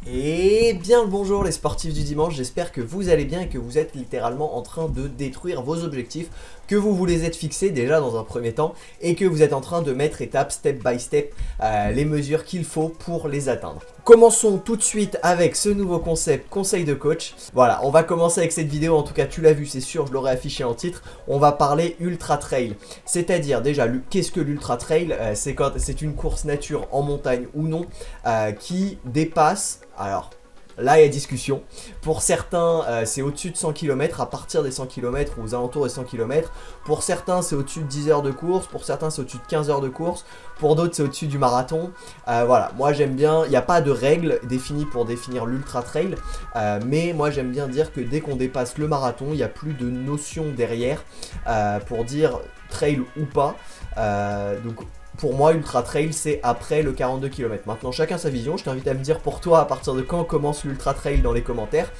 Et bien le bonjour les sportifs du dimanche, j'espère que vous allez bien et que vous êtes littéralement en train de détruire vos objectifs que vous voulez être fixés déjà dans un premier temps et que vous êtes en train de mettre étape, step by step, les mesures qu'il faut pour les atteindre. Commençons tout de suite avec ce nouveau concept, conseil de coach. Voilà, on va commencer avec cette vidéo, en tout cas tu l'as vu, c'est sûr, je l'aurais affiché en titre. On va parler ultra trail, c'est-à-dire déjà qu'est-ce que l'ultra trail? C'est une course nature en montagne ou non qui dépasse, alors là il y a discussion. Pour certains c'est au-dessus de 100 km, à partir des 100 km ou aux alentours des 100 km. Pour certains c'est au-dessus de 10 heures de course, pour certains c'est au-dessus de 15 heures de course, pour d'autres c'est au-dessus du marathon. Voilà, moi j'aime bien, il n'y a pas de règles définies pour définir l'ultra trail, mais moi j'aime bien dire que dès qu'on dépasse le marathon, il n'y a plus de notion derrière pour dire trail ou pas. Donc pour moi, ultra trail, c'est après le 42 km. Maintenant, chacun sa vision. Je t'invite à me dire pour toi à partir de quand commence l'ultra trail dans les commentaires.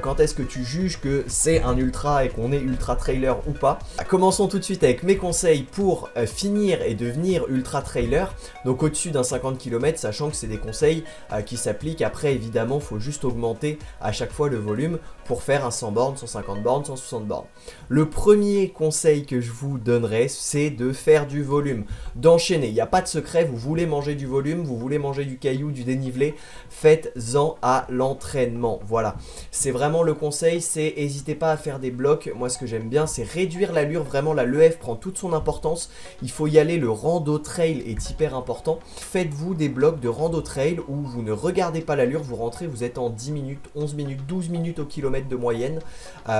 Quand est-ce que tu juges que c'est un ultra et qu'on est ultra trailer ou pas. Commençons tout de suite avec mes conseils pour finir et devenir ultra trailer. Donc au-dessus d'un 50 km, sachant que c'est des conseils qui s'appliquent. Après, évidemment, il faut juste augmenter à chaque fois le volume pour faire un 100 bornes, 150 bornes, 160 bornes. Le premier conseil que je vous donnerai, c'est de faire du volume, d'enchaîner. Il n'y a pas de secret, vous voulez manger du volume, vous voulez manger du caillou, du dénivelé, faites-en à l'entraînement. Voilà, c'est vraiment le conseil, c'est n'hésitez pas à faire des blocs. Moi ce que j'aime bien c'est réduire l'allure, vraiment l'EF prend toute son importance, il faut y aller, le rando trail est hyper important. Faites-vous des blocs de rando trail où vous ne regardez pas l'allure, vous rentrez, vous êtes en 10 minutes, 11 minutes, 12 minutes au kilomètre de moyenne.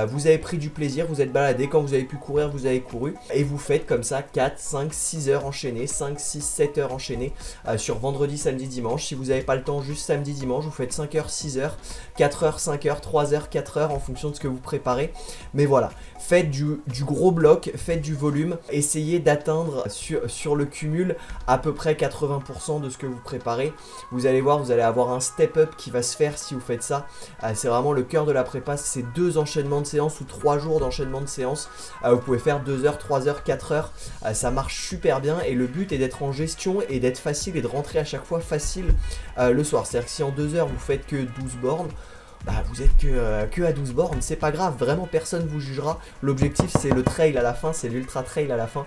Vous avez pris du plaisir, vous êtes baladé, quand vous avez pu courir, vous avez couru. Et vous faites comme ça 4, 5, 6 heures enchaînées, 5, 6, 7 heures enchaînées sur vendredi, samedi, dimanche. Si vous n'avez pas le temps, juste samedi, dimanche, vous faites 5 heures, 6 heures, 4 heures, 5 heures, 3 heures, 4 heures en fonction de ce que vous préparez. Mais voilà, faites du gros bloc, faites du volume, essayez d'atteindre sur le cumul à peu près 80% de ce que vous préparez. Vous allez voir, vous allez avoir un step-up qui va se faire si vous faites ça. C'est vraiment le cœur de la prépa, c'est 2 enchaînements de séances ou 3 jours d'enchaînement de séances. Vous pouvez faire 2 heures, 3 heures, 4 heures. Ça marche super bien et le but est d'être en gestion et d'être facile et de rentrer à chaque fois facile le soir. C'est-à-dire que si en 2 heures vous faites que 12 bornes, bah vous êtes que à 12 bornes, c'est pas grave, vraiment personne vous jugera. L'objectif c'est le trail à la fin, c'est l'ultra trail à la fin,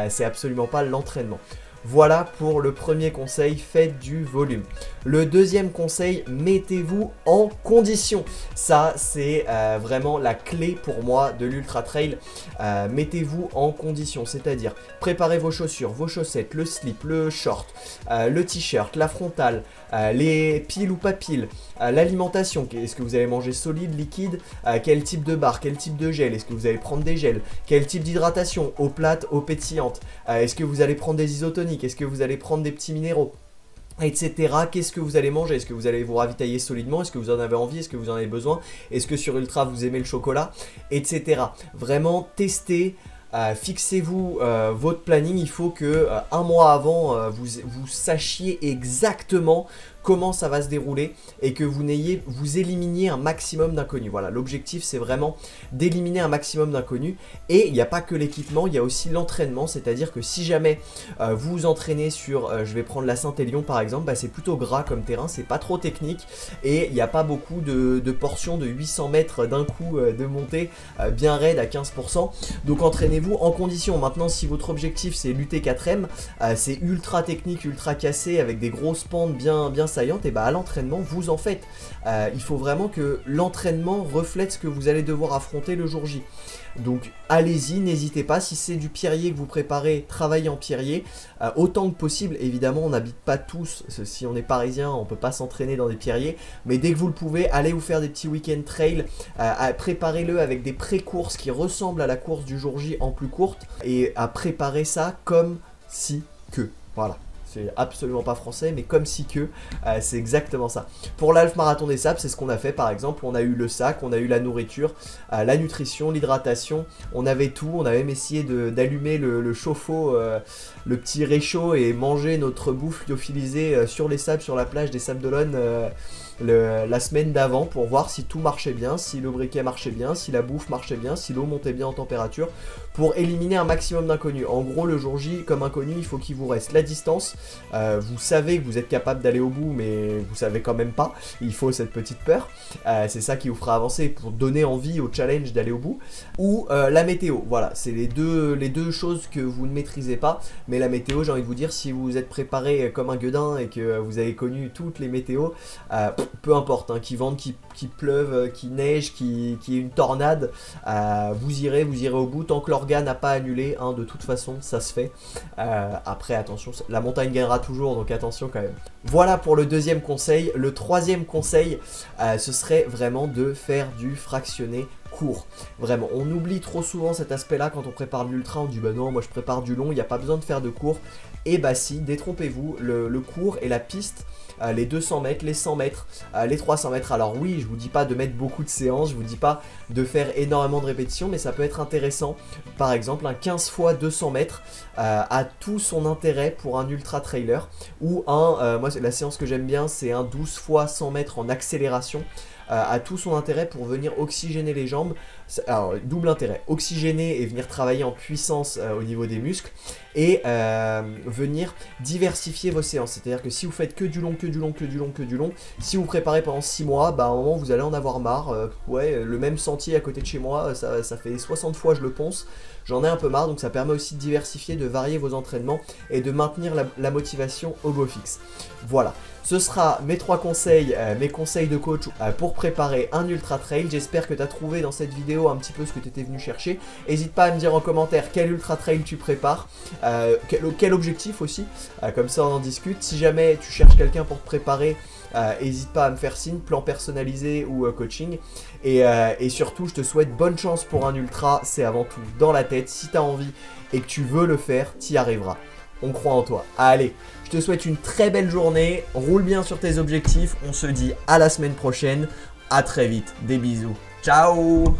c'est absolument pas l'entraînement. Voilà pour le premier conseil, faites du volume. Le deuxième conseil, mettez-vous en condition. Ça, c'est vraiment la clé pour moi de l'ultra trail. Mettez-vous en condition, c'est-à-dire préparez vos chaussures, vos chaussettes, le slip, le short, le t-shirt, la frontale, les piles ou pas piles, l'alimentation. Est-ce que vous allez manger solide, liquide, quel type de barre, quel type de gel, est-ce que vous allez prendre des gels, quel type d'hydratation, eau plate, eau pétillante, est-ce que vous allez prendre des isotoniques, est-ce que vous allez prendre des petits minéraux, etc. Qu'est-ce que vous allez manger? Est-ce que vous allez vous ravitailler solidement? Est-ce que vous en avez envie? Est-ce que vous en avez besoin? Est-ce que sur Ultra vous aimez le chocolat? Etc. Vraiment testez. Fixez-vous votre planning, il faut que un mois avant vous sachiez exactement comment ça va se dérouler et que vous éliminiez un maximum d'inconnus. Voilà, l'objectif c'est vraiment d'éliminer un maximum d'inconnus. Et il n'y a pas que l'équipement, il y a aussi l'entraînement, c'est-à-dire que si jamais vous vous entraînez sur, je vais prendre la Saint-Élion par exemple, bah, c'est plutôt gras comme terrain, c'est pas trop technique et il n'y a pas beaucoup de portions de 800 mètres d'un coup de montée bien raide à 15%. Donc entraînez-vous en condition. Maintenant, si votre objectif c'est l'UT4M, c'est ultra technique, ultra cassé avec des grosses pentes bien saillantes, et bah à l'entraînement vous en faites. Il faut vraiment que l'entraînement reflète ce que vous allez devoir affronter le jour J. Donc allez-y, n'hésitez pas, si c'est du pierrier que vous préparez, travaillez en pierrier, autant que possible. Évidemment on n'habite pas tous, si on est parisien on peut pas s'entraîner dans des pierriers, mais dès que vous le pouvez, allez vous faire des petits week-end trail, préparez-le avec des pré-courses qui ressemblent à la course du jour J en plus courte, et à préparer ça comme si que, voilà. C'est absolument pas français, mais comme si que, c'est exactement ça. Pour l'Half Marathon des Sables, c'est ce qu'on a fait par exemple. On a eu le sac, on a eu la nourriture, la nutrition, l'hydratation. On avait tout, on avait même essayé d'allumer le chauffe-eau, le petit réchaud et manger notre bouffe lyophilisée sur les sables, sur la plage des Sables d'Olonne la semaine d'avant pour voir si tout marchait bien, si le briquet marchait bien, si la bouffe marchait bien, si l'eau montait bien en température, pour éliminer un maximum d'inconnus. En gros, le jour J, comme inconnu, il faut qu'il vous reste la distance, vous savez que vous êtes capable d'aller au bout, mais vous savez quand même pas. Il faut cette petite peur. C'est ça qui vous fera avancer pour donner envie au challenge d'aller au bout. Ou la météo, voilà, c'est les deux choses que vous ne maîtrisez pas. Mais la météo, j'ai envie de vous dire, si vous êtes préparé comme un gueudin et que vous avez connu toutes les météos, peu importe, hein, qu'il vente, qu'il pleuve, qu'il neige, qu'il y ait une tornade, vous irez au bout tant que l'organe n'a pas annulé, hein, de toute façon ça se fait. Après attention, la montagne gagnera toujours, donc attention quand même. Voilà pour le deuxième conseil. Le troisième conseil, ce serait vraiment de faire du fractionné court. Vraiment, on oublie trop souvent cet aspect-là quand on prépare de l'ultra. On dit bah non, moi je prépare du long, il n'y a pas besoin de faire de court. Et bah si, détrompez-vous, le court et la piste, les 200 mètres, les 100 mètres, les 300 mètres. Alors oui, je vous dis pas de mettre beaucoup de séances, je vous dis pas de faire énormément de répétitions, mais ça peut être intéressant. Par exemple, un 15 x 200 mètres a tout son intérêt pour un ultra trailer. Ou moi la séance que j'aime bien, c'est un 12 x 100 mètres en accélération. A tout son intérêt pour venir oxygéner les jambes. Alors double intérêt, oxygéner et venir travailler en puissance au niveau des muscles, et venir diversifier vos séances. C'est-à-dire que si vous faites que du long, si vous préparez pendant 6 mois, bah à un moment vous allez en avoir marre. Ouais, le même sentier à côté de chez moi, ça fait 60 fois je le ponce, j'en ai un peu marre. Donc ça permet aussi de diversifier, de varier vos entraînements et de maintenir la motivation au beau fixe. Voilà, ce sera mes 3 conseils, mes conseils de coach pour préparer un ultra trail. J'espère que tu as trouvé dans cette vidéo un petit peu ce que tu étais venu chercher. N'hésite pas à me dire en commentaire quel ultra trail tu prépares, quel objectif aussi, comme ça on en discute. Si jamais tu cherches quelqu'un pour te préparer, n'hésite pas à me faire signe, plan personnalisé ou coaching. Et surtout, je te souhaite bonne chance pour un ultra. C'est avant tout dans la tête. Si tu as envie et que tu veux le faire, tu y arriveras. On croit en toi. Allez, je te souhaite une très belle journée. Roule bien sur tes objectifs. On se dit à la semaine prochaine. À très vite. Des bisous. Ciao.